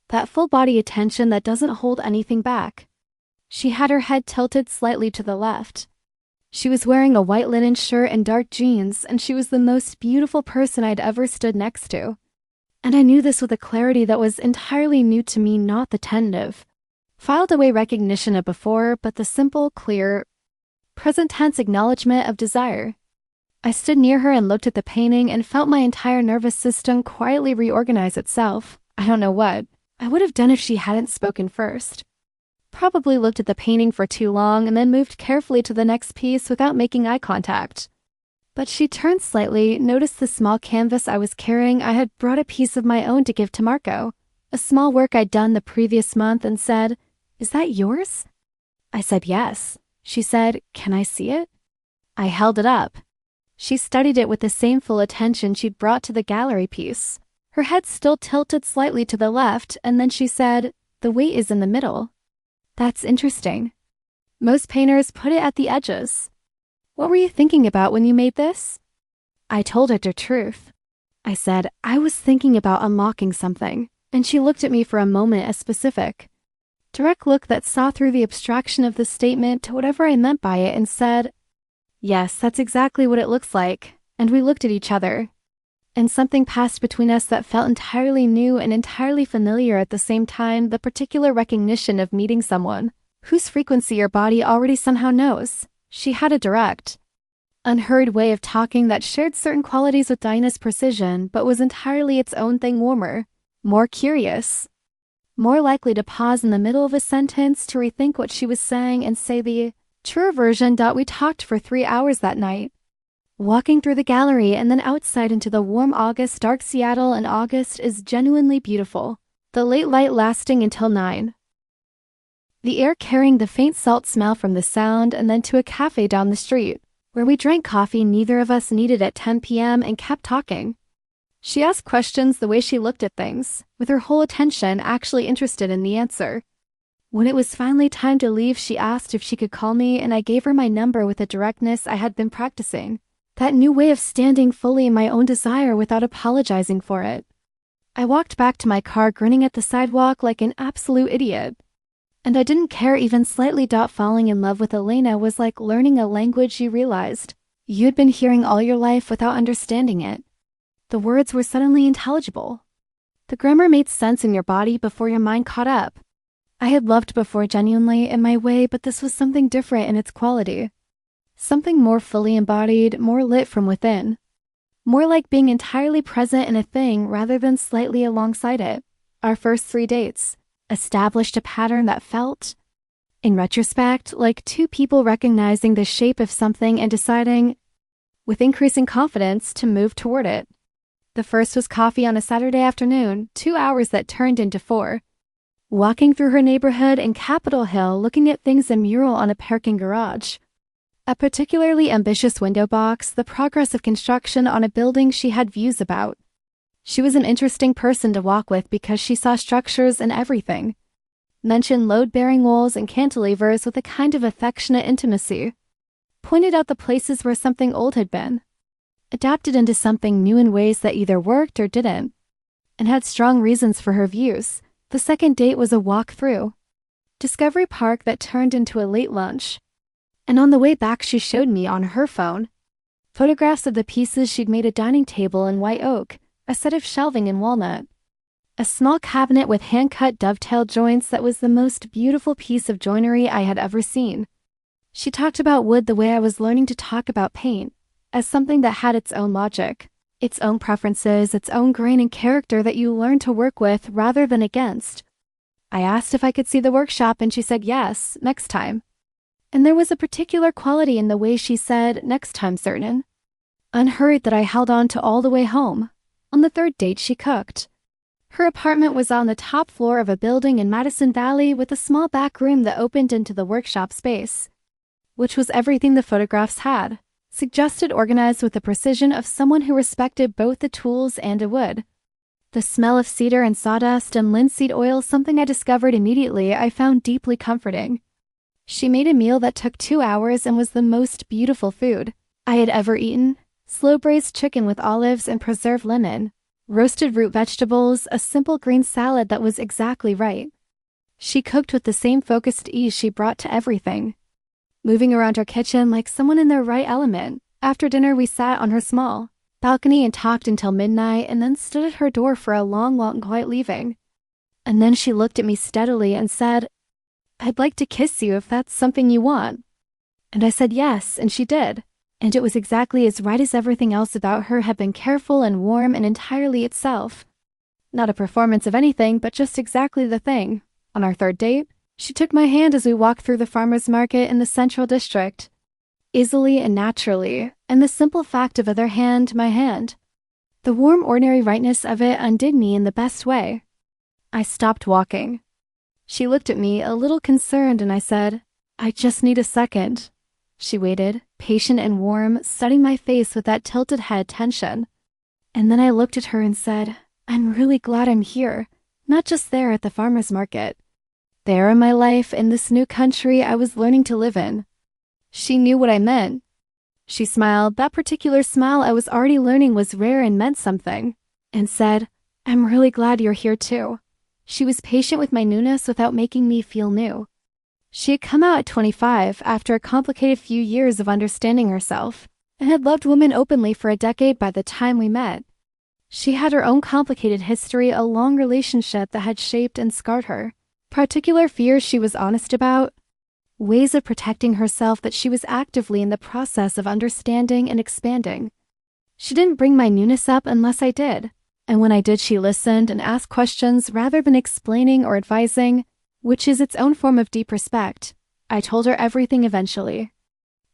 That full-body attention that doesn't hold anything back. She had her head tilted slightly to the left. She was wearing a white linen shirt and dark jeans, and she was the most beautiful person I'd ever stood next to. And I knew this with a clarity that was entirely new to me, not the tentative, filed-away recognition of before, but the simple, clear, present-tense acknowledgement of desire. I stood near her and looked at the painting and felt my entire nervous system quietly reorganize itself. I don't know what I would have done if she hadn't spoken first. Probably looked at the painting for too long and then moved carefully to the next piece without making eye contact. But she turned slightly, noticed the small canvas I was carrying. I had brought a piece of my own to give to Marco, a small work I'd done the previous month, and said, "Is that yours?" I said yes. She said, "Can I see it?" I held it up. She studied it with the same full attention she'd brought to the gallery piece, her head still tilted slightly to the left, and then she said, "The weight is in the middle." That's interesting. Most painters put it at the edges. What were you thinking about when you made this? I told her the truth. I said, I was thinking about unlocking something, and she looked at me for a moment, a specific, direct look that saw through the abstraction of the statement to whatever I meant by it, and said, "Yes, that's exactly what it looks like." And we looked at each other, and something passed between us that felt entirely new and entirely familiar at the same time, the particular recognition of meeting someone whose frequency your body already somehow knows. She had a direct, unhurried way of talking that shared certain qualities with Diana's precision, but was entirely its own thing, warmer, more curious, more likely to pause in the middle of a sentence to rethink what she was saying and say the truer version. We talked for 3 hours that night, walking through the gallery and then outside into the warm August. Dark Seattle in August is genuinely beautiful, the late light lasting until 9. The air carrying the faint salt smell from the sound, and then to a cafe down the street, where we drank coffee neither of us needed at 10 p.m. and kept talking. She asked questions the way she looked at things, with her whole attention actually interested in the answer. When it was finally time to leave, she asked if she could call me, and I gave her my number with a directness I had been practicing. That new way of standing fully in my own desire without apologizing for it. I walked back to my car grinning at the sidewalk like an absolute idiot. And I didn't care even slightly. Falling in love with Elena was like learning a language you realized you'd been hearing all your life without understanding it. The words were suddenly intelligible. The grammar made sense in your body before your mind caught up. I had loved before genuinely in my way, but this was something different in its quality. Something more fully embodied, more lit from within. More like being entirely present in a thing rather than slightly alongside it. Our first 3 dates established a pattern that felt, in retrospect, like two people recognizing the shape of something and deciding, with increasing confidence, to move toward it. The first was coffee on a Saturday afternoon, 2 hours that turned into 4. walking through her neighborhood in Capitol Hill looking at things in mural on a parking garage. A particularly ambitious window box, the progress of construction on a building she had views about. She was an interesting person to walk with because she saw structures in everything. Mentioned load-bearing walls and cantilevers with a kind of affectionate intimacy. Pointed out the places where something old had been. Adapted into something new in ways that either worked or didn't. And had strong reasons for her views. The second date was a walk through Discovery Park that turned into a late lunch. And on the way back she showed me on her phone photographs of the pieces she'd made: a dining table in white oak, a set of shelving in walnut, a small cabinet with hand-cut dovetail joints that was the most beautiful piece of joinery I had ever seen. She talked about wood the way I was learning to talk about paint, as something that had its own logic, its own preferences, its own grain and character that you learn to work with rather than against. I asked if I could see the workshop and she said yes, next time. And there was a particular quality in the way she said next time certain. Unhurried that I held on to all the way home. On the third date she cooked. Her apartment was on the top floor of a building in Madison Valley with a small back room that opened into the workshop space, which was everything the photographs had, suggested, organized with the precision of someone who respected both the tools and the wood. The smell of cedar and sawdust and linseed oil, something I discovered immediately, I found deeply comforting. She made a meal that took 2 hours and was the most beautiful food I had ever eaten. Slow-braised chicken with olives and preserved lemon, roasted root vegetables, a simple green salad that was exactly right. She cooked with the same focused ease she brought to everything, moving around her kitchen like someone in their right element. After dinner we sat on her small balcony and talked until midnight and then stood at her door for a long, quiet leaving. And then she looked at me steadily and said, "I'd like to kiss you if that's something you want." And I said yes, and she did. And it was exactly as right as everything else about her had been, careful and warm and entirely itself. Not a performance of anything, but just exactly the thing. On our third date, she took my hand as we walked through the farmer's market in the Central District. Easily and naturally, and the simple fact of other hand, my hand. The warm, ordinary rightness of it undid me in the best way. I stopped walking. She looked at me, a little concerned, and I said, "I just need a second." She waited, patient and warm, studying my face with that tilted head tension. And then I looked at her and said, "I'm really glad I'm here, not just there at the farmer's market. There in my life, in this new country I was learning to live in." She knew what I meant. She smiled, that particular smile I was already learning was rare and meant something, and said, "I'm really glad you're here too." She was patient with my newness without making me feel new. She had come out at 25 after a complicated few years of understanding herself, and had loved women openly for a decade by the time we met. She had her own complicated history, a long relationship that had shaped and scarred her, particular fears she was honest about, ways of protecting herself that she was actively in the process of understanding and expanding. She didn't bring my newness up unless I did, and when I did she listened and asked questions rather than explaining or advising, which is its own form of deep respect. I told her everything eventually.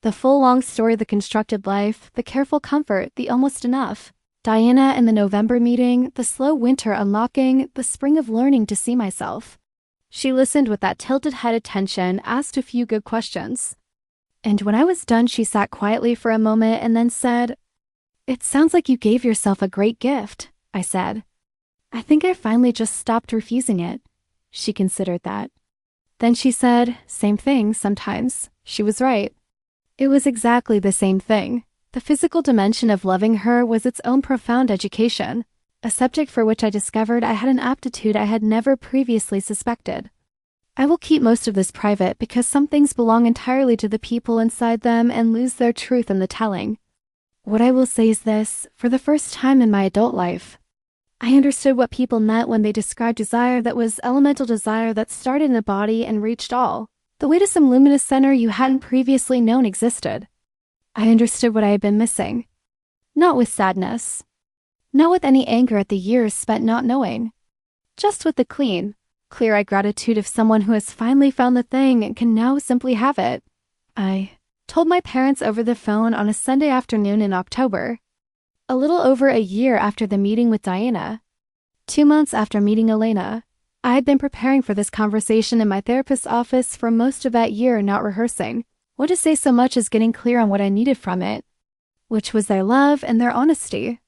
The full long story, the constructed life, the careful comfort, the almost enough. Diana and the November meeting, the slow winter unlocking, the spring of learning to see myself. She listened with that tilted head attention, asked a few good questions. And when I was done, she sat quietly for a moment and then said, "It sounds like you gave yourself a great gift," I said. I think I finally just stopped refusing it. She considered that. Then she said, "Same thing, sometimes." She was right. It was exactly the same thing. The physical dimension of loving her was its own profound education, a subject for which I discovered I had an aptitude I had never previously suspected. I will keep most of this private because some things belong entirely to the people inside them and lose their truth in the telling. What I will say is this: for the first time in my adult life, I understood what people meant when they described desire that was elemental desire that started in the body and reached all, the way to some luminous center you hadn't previously known existed. I understood what I had been missing. Not with sadness. Not with any anger at the years spent not knowing. Just with the clean, clear-eyed gratitude of someone who has finally found the thing and can now simply have it. I told my parents over the phone on a Sunday afternoon in October. A little over a year after the meeting with Diana. 2 months after meeting Elena. I had been preparing for this conversation in my therapist's office for most of that year, not rehearsing what to say so much as getting clear on what I needed from it, which was their love and their honesty,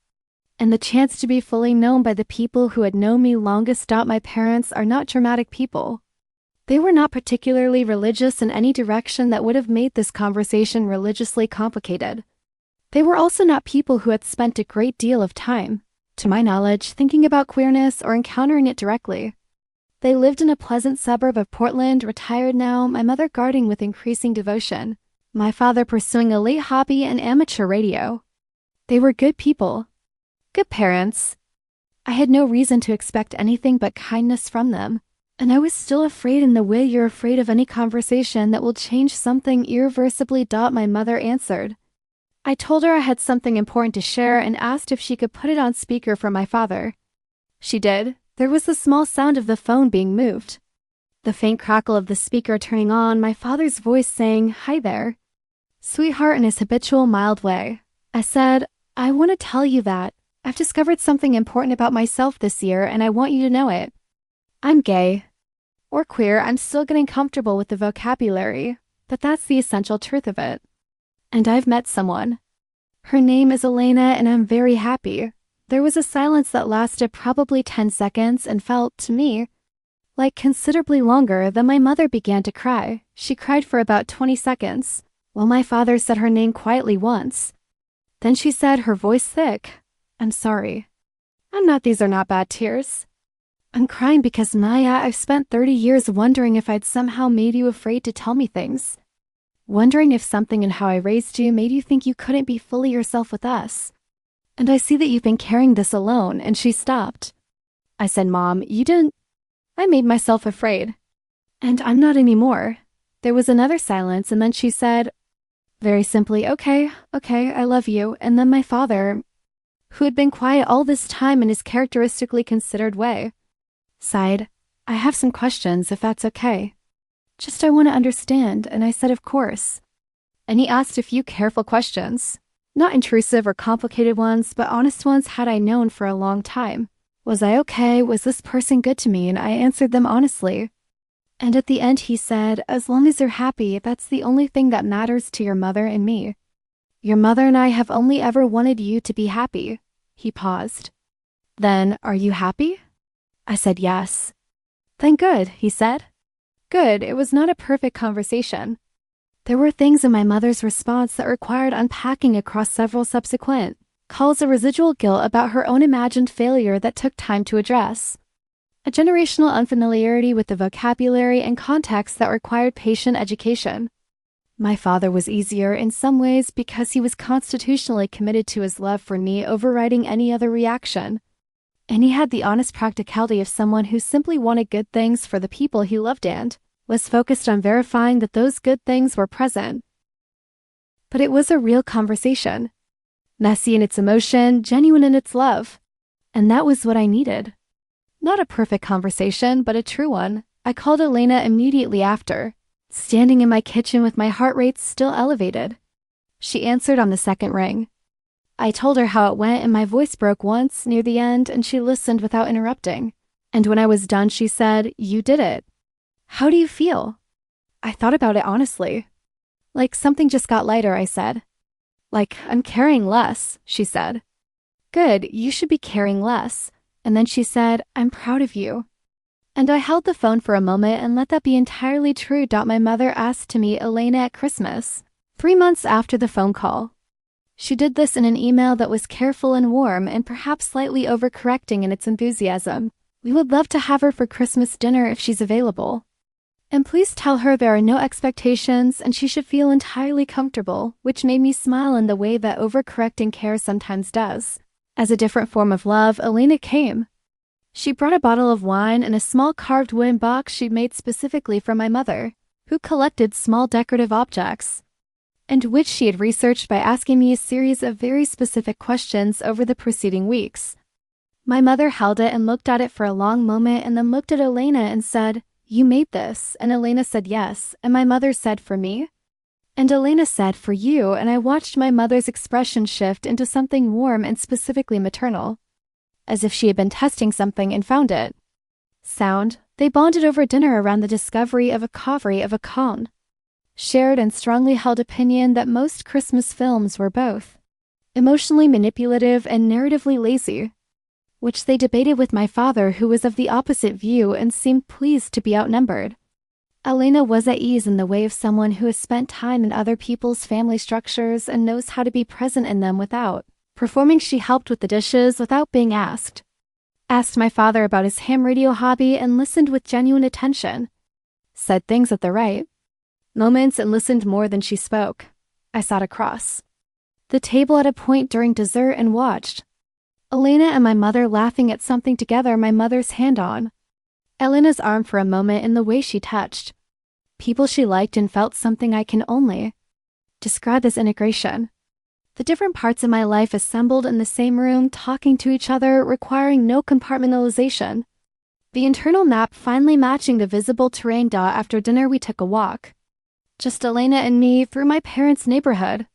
and the chance to be fully known by the people who had known me longest. My parents are not dramatic people. They were not particularly religious in any direction that would have made this conversation religiously complicated. They were also not people who had spent a great deal of time, to my knowledge, thinking about queerness or encountering it directly. They lived in a pleasant suburb of Portland, retired now, my mother guarding with increasing devotion, my father pursuing a late hobby in amateur radio. They were good people. Good parents. I had no reason to expect anything but kindness from them, and I was still afraid in the way you're afraid of any conversation that will change something irreversibly. My mother answered. I told her I had something important to share and asked if she could put it on speaker for my father. She did. There was the small sound of the phone being moved. The faint crackle of the speaker turning on, my father's voice saying, "Hi there, sweetheart," in his habitual mild way. I said, "I want to tell you that I've discovered something important about myself this year and I want you to know it. I'm gay. Or queer. I'm still getting comfortable with the vocabulary, but that's the essential truth of it. And I've met someone. Her name is Elena and I'm very happy." There was a silence that lasted probably 10 seconds and felt, to me, like considerably longer. Then my mother began to cry. She cried for about 20 seconds, while my father said her name quietly once. Then she said, her voice thick, "I'm sorry. I'm not. These are not bad tears. I'm crying because, Maya, I've spent 30 years wondering if I'd somehow made you afraid to tell me things. Wondering if something in how I raised you made you think you couldn't be fully yourself with us. And I see that you've been carrying this alone." And she stopped. I said, "Mom, you didn't." I made myself afraid. And I'm not anymore. There was another silence, and then she said, very simply, okay, I love you." And then my father, who had been quiet all this time in his characteristically considered way, sighed, "I have some questions, if that's okay. Just I want to understand." And I said, "Of course." And he asked a few careful questions. Not intrusive or complicated ones, but honest ones had I known for a long time. Was I okay? Was this person good to me? And I answered them honestly. And at the end he said, "As long as you're happy, that's the only thing that matters to your mother and me. Your mother and I have only ever wanted you to be happy." He paused. Then, "Are you happy?" I said yes. "Then good," he said. Good. It was not a perfect conversation. There were things in my mother's response that required unpacking across several subsequent calls, a residual guilt about her own imagined failure that took time to address, a generational unfamiliarity with the vocabulary and context that required patient education. My father was easier in some ways because he was constitutionally committed to his love for me, overriding any other reaction. And he had the honest practicality of someone who simply wanted good things for the people he loved and was focused on verifying that those good things were present. But it was a real conversation. Messy in its emotion, genuine in its love. And that was what I needed. Not a perfect conversation, but a true one. I called Elena immediately after, standing in my kitchen with my heart rate still elevated. She answered on the second ring. I told her how it went and my voice broke once near the end and she listened without interrupting. And when I was done, she said, "You did it. How do you feel?" I thought about it honestly. "Like something just got lighter," I said. "Like I'm carrying less," she said. "Good, you should be carrying less." And then she said, "I'm proud of you." And I held the phone for a moment and let that be entirely true. My mother asked to meet Elena at Christmas, 3 months after the phone call. She did this in an email that was careful and warm and perhaps slightly overcorrecting in its enthusiasm. "We would love to have her for Christmas dinner if she's available. And please tell her there are no expectations and she should feel entirely comfortable," which made me smile in the way that overcorrecting care sometimes does. As a different form of love, Elena came. She brought a bottle of wine and a small carved wooden box she'd made specifically for my mother, who collected small decorative objects, and which she had researched by asking me a series of very specific questions over the preceding weeks. My mother held it and looked at it for a long moment and then looked at Elena and said, "You made this?" And Elena said yes, and my mother said, "For me?" And Elena said, "For you," and I watched my mother's expression shift into something warm and specifically maternal, as if she had been testing something and found it. Sound, They bonded over dinner around the discovery of a covey of a con, shared and strongly held opinion that most Christmas films were both emotionally manipulative and narratively lazy, which they debated with my father, who was of the opposite view and seemed pleased to be outnumbered. Elena was at ease in the way of someone who has spent time in other people's family structures and knows how to be present in them without performing. She helped with the dishes without being asked my father about his ham radio hobby and listened with genuine attention, said things at the right moments and listened more than she spoke. I sat across the table at a point during dessert and watched Elena and my mother laughing at something together, my mother's hand on Elena's arm for a moment, in the way she touched people she liked and felt, something I can only describe as integration. The different parts of my life assembled in the same room, talking to each other, requiring no compartmentalization. The internal map finally matching the visible terrain. After dinner we took a walk, just Elena and me, through my parents' neighborhood,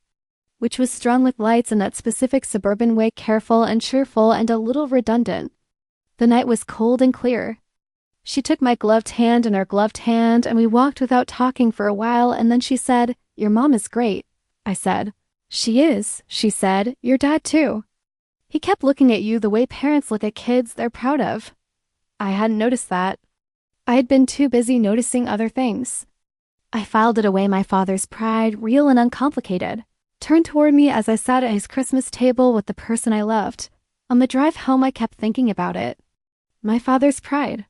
which was strung with lights in that specific suburban way, careful and cheerful and a little redundant. The night was cold and clear. She took my gloved hand in her gloved hand, and we walked without talking for a while, and then she said, "Your mom is great." I said, "She is," she said. "Your dad too. He kept looking at you the way parents look at kids they're proud of." I hadn't noticed that. I had been too busy noticing other things. I filed it away, my father's pride, real and uncomplicated, turned toward me as I sat at his Christmas table with the person I loved. On the drive home I kept thinking about it. My father's pride.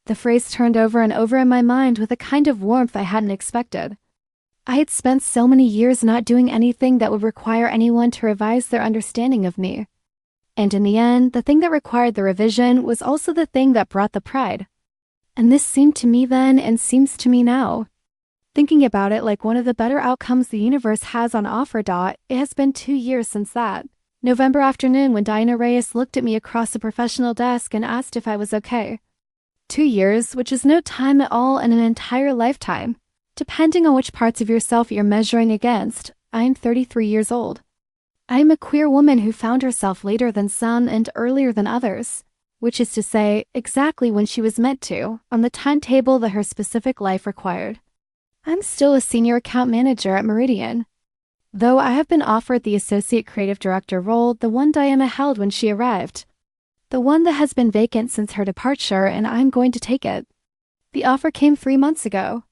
The phrase turned over and over in my mind with a kind of warmth I hadn't expected. I had spent so many years not doing anything that would require anyone to revise their understanding of me. And in the end, the thing that required the revision was also the thing that brought the pride. And this seemed to me then and seems to me now, thinking about it, like one of the better outcomes the universe has on offer. It has been 2 years since that November afternoon when Diana Reyes looked at me across the professional desk and asked if I was okay. 2 years, which is no time at all in an entire lifetime, depending on which parts of yourself you're measuring against. I'm 33 years old. I am a queer woman who found herself later than some and earlier than others, which is to say, exactly when she was meant to, on the timetable that her specific life required. I'm still a senior account manager at Meridian, though I have been offered the associate creative director role, the one Diana held when she arrived, the one that has been vacant since her departure, and I'm going to take it. The offer came 3 months ago.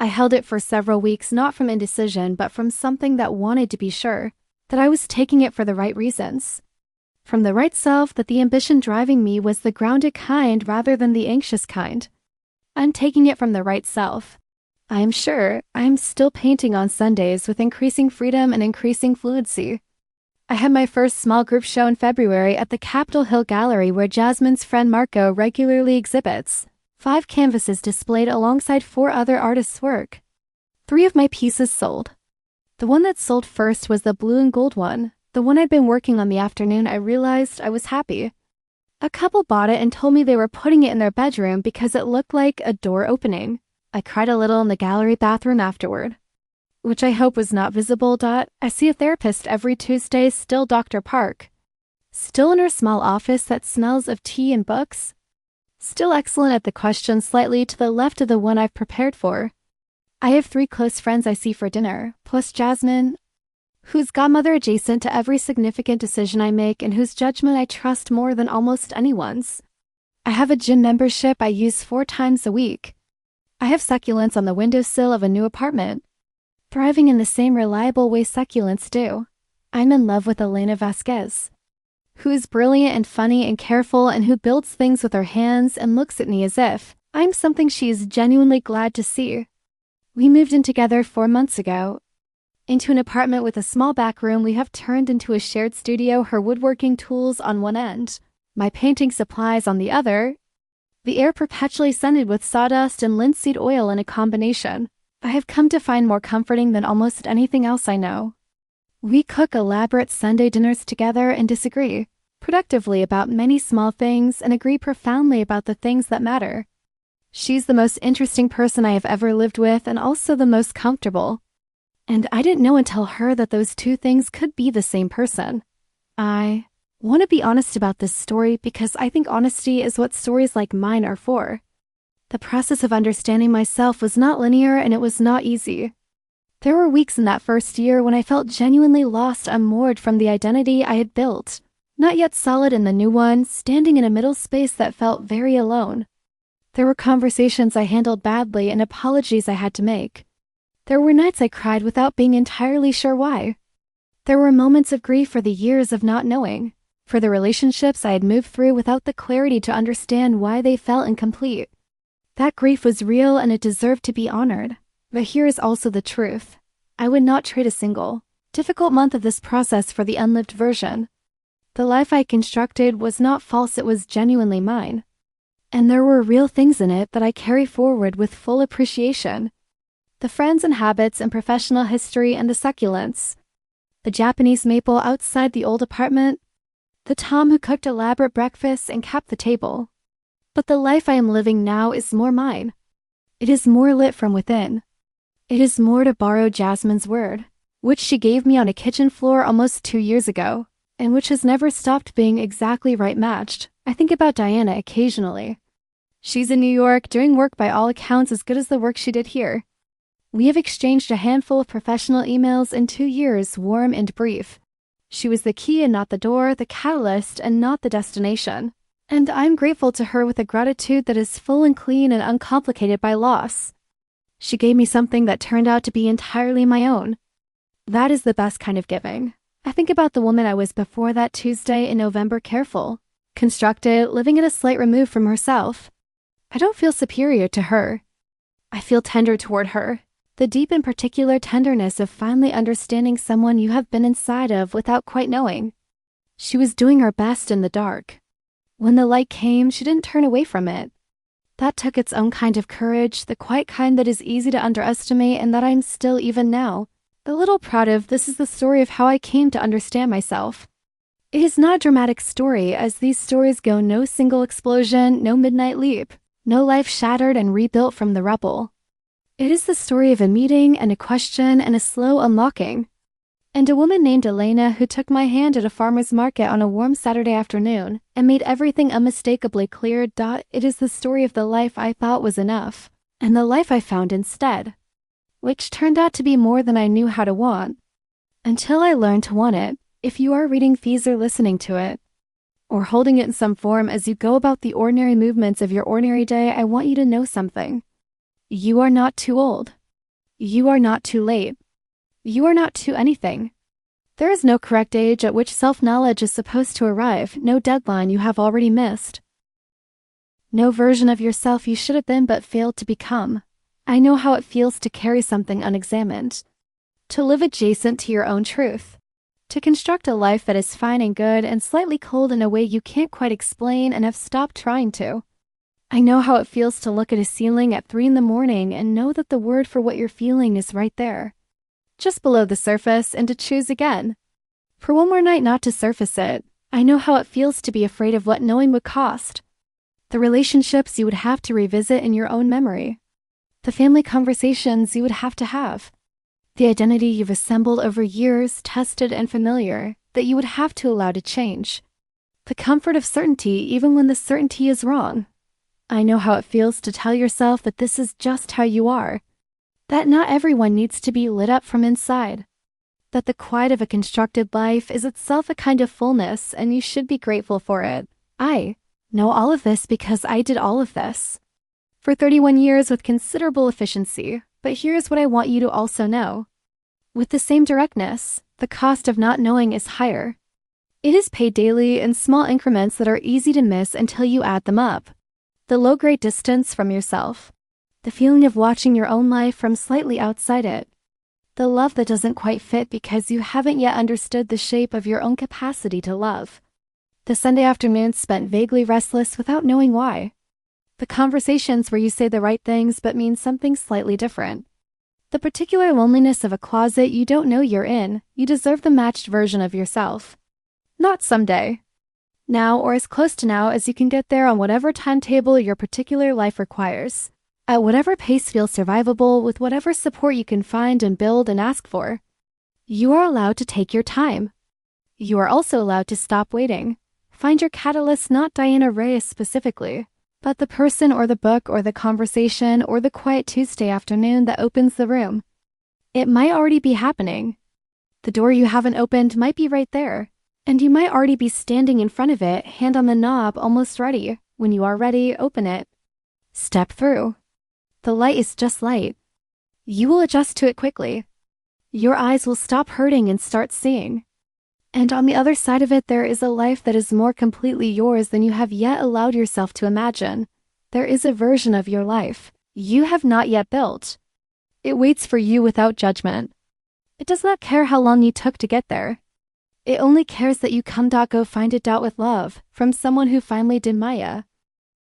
I held it for several weeks, not from indecision, but from something that wanted to be sure that I was taking it for the right reasons. From the right self, that the ambition driving me was the grounded kind rather than the anxious kind. I'm taking it from the right self. I am sure I'm still painting on Sundays with increasing freedom and increasing fluency. I had my first small group show in February at the Capitol Hill Gallery, where Jasmine's friend Marco regularly exhibits. 5 canvases displayed alongside 4 other artists' work. 3 of my pieces sold. The one that sold first was the blue and gold one, the one I'd been working on the afternoon I realized I was happy. A couple bought it and told me they were putting it in their bedroom because it looked like a door opening. I cried a little in the gallery bathroom afterward, which I hope was not visible. I see a therapist every Tuesday, still Dr. Park. Still in her small office that smells of tea and books. Still excellent at the question slightly to the left of the one I've prepared for. I have 3 close friends I see for dinner, plus Jasmine, who's godmother adjacent to every significant decision I make and whose judgment I trust more than almost anyone's. I have a gym membership I use 4 times a week. I have succulents on the windowsill of a new apartment, thriving in the same reliable way succulents do. I'm in love with Elena Vasquez, who is brilliant and funny and careful and who builds things with her hands and looks at me as if I'm something she is genuinely glad to see. We moved in together 4 months ago, into an apartment with a small back room we have turned into a shared studio, her woodworking tools on one end, my painting supplies on the other, the air perpetually scented with sawdust and linseed oil in a combination I have come to find more comforting than almost anything else I know. We cook elaborate Sunday dinners together and disagree productively about many small things and agree profoundly about the things that matter. She's the most interesting person I have ever lived with and also the most comfortable. And I didn't know until her that those 2 things could be the same person. I want to be honest about this story because I think honesty is what stories like mine are for. The process of understanding myself was not linear and it was not easy. There were weeks in that first year when I felt genuinely lost, unmoored from the identity I had built, not yet solid in the new one, standing in a middle space that felt very alone. There were conversations I handled badly and apologies I had to make. There were nights I cried without being entirely sure why. There were moments of grief for the years of not knowing, for the relationships I had moved through without the clarity to understand why they felt incomplete. That grief was real and it deserved to be honored. But here is also the truth. I would not trade a single, difficult month of this process for the unlived version. The life I constructed was not false, it was genuinely mine. And there were real things in it that I carry forward with full appreciation. The friends and habits and professional history and the succulents. The Japanese maple outside the old apartment. The Tom who cooked elaborate breakfasts and kept the table. But the life I am living now is more mine. It is more lit from within. It is more, to borrow Jasmine's word, which she gave me on a kitchen floor almost 2 years ago, and which has never stopped being exactly right matched. I think about Diana occasionally. She's in New York, doing work by all accounts as good as the work she did here. We have exchanged a handful of professional emails in 2 years, warm and brief. She was the key and not the door, the catalyst and not the destination. And I'm grateful to her with a gratitude that is full and clean and uncomplicated by loss. She gave me something that turned out to be entirely my own. That is the best kind of giving. I think about the woman I was before that Tuesday in November, careful, constructed, living at a slight remove from herself. I don't feel superior to her. I feel tender toward her, the deep and particular tenderness of finally understanding someone you have been inside of without quite knowing. She was doing her best in the dark. When the light came, she didn't turn away from it. That took its own kind of courage, the quiet kind that is easy to underestimate and that I'm still even now. A little proud of. This is the story of how I came to understand myself. It is not a dramatic story, as these stories go no single explosion, no midnight leap, no life shattered and rebuilt from the rubble. It is the story of a meeting and a question and a slow unlocking. And a woman named Elena who took my hand at a farmer's market on a warm Saturday afternoon and made everything unmistakably clear. It is the story of the life I thought was enough, and the life I found instead, which turned out to be more than I knew how to want. Until I learned to want it, if you are reading Fees or listening to it, or holding it in some form as you go about the ordinary movements of your ordinary day, I want you to know something. You are not too old. You are not too late. You are not too anything. There is no correct age at which self-knowledge is supposed to arrive, no deadline you have already missed. No version of yourself you should have been but failed to become. I know how it feels to carry something unexamined, to live adjacent to your own truth, to construct a life that is fine and good and slightly cold in a way you can't quite explain and have stopped trying to. I know how it feels to look at a ceiling at 3 a.m. and know that the word for what you're feeling is right there, just below the surface, and to choose again. For one more night not to surface it. I know how it feels to be afraid of what knowing would cost. The relationships you would have to revisit in your own memory. The family conversations you would have to have. The identity you've assembled over years, tested and familiar, that you would have to allow to change. The comfort of certainty even when the certainty is wrong. I know how it feels to tell yourself that this is just how you are. That not everyone needs to be lit up from inside. That the quiet of a constructed life is itself a kind of fullness and you should be grateful for it. I know all of this because I did all of this for 31 years with considerable efficiency, but here's what I want you to also know. With the same directness, the cost of not knowing is higher. It is paid daily in small increments that are easy to miss until you add them up. The low-grade distance from yourself. The feeling of watching your own life from slightly outside it. The love that doesn't quite fit because you haven't yet understood the shape of your own capacity to love. The Sunday afternoons spent vaguely restless without knowing why. The conversations where you say the right things but mean something slightly different. The particular loneliness of a closet you don't know you're in. You deserve the matched version of yourself. Not someday. Now, or as close to now as you can get there on whatever timetable your particular life requires. At whatever pace feels survivable, with whatever support you can find and build and ask for. You are allowed to take your time. You are also allowed to stop waiting. Find your catalyst, not Diana Reyes specifically. but the person or the book or the conversation or the quiet Tuesday afternoon that opens the room. It might already be happening. The door you haven't opened might be right there, and you might already be standing in front of it, hand on the knob, almost ready. When you are ready, open it. Step through. The light is just light. You will adjust to it quickly. Your eyes will stop hurting and start seeing. And on the other side of it, there is a life that is more completely yours than you have yet allowed yourself to imagine. There is a version of your life you have not yet built. It waits for you without judgment. It does not care how long you took to get there. It only cares that you come. Go find it. With love, from someone who finally did Maya.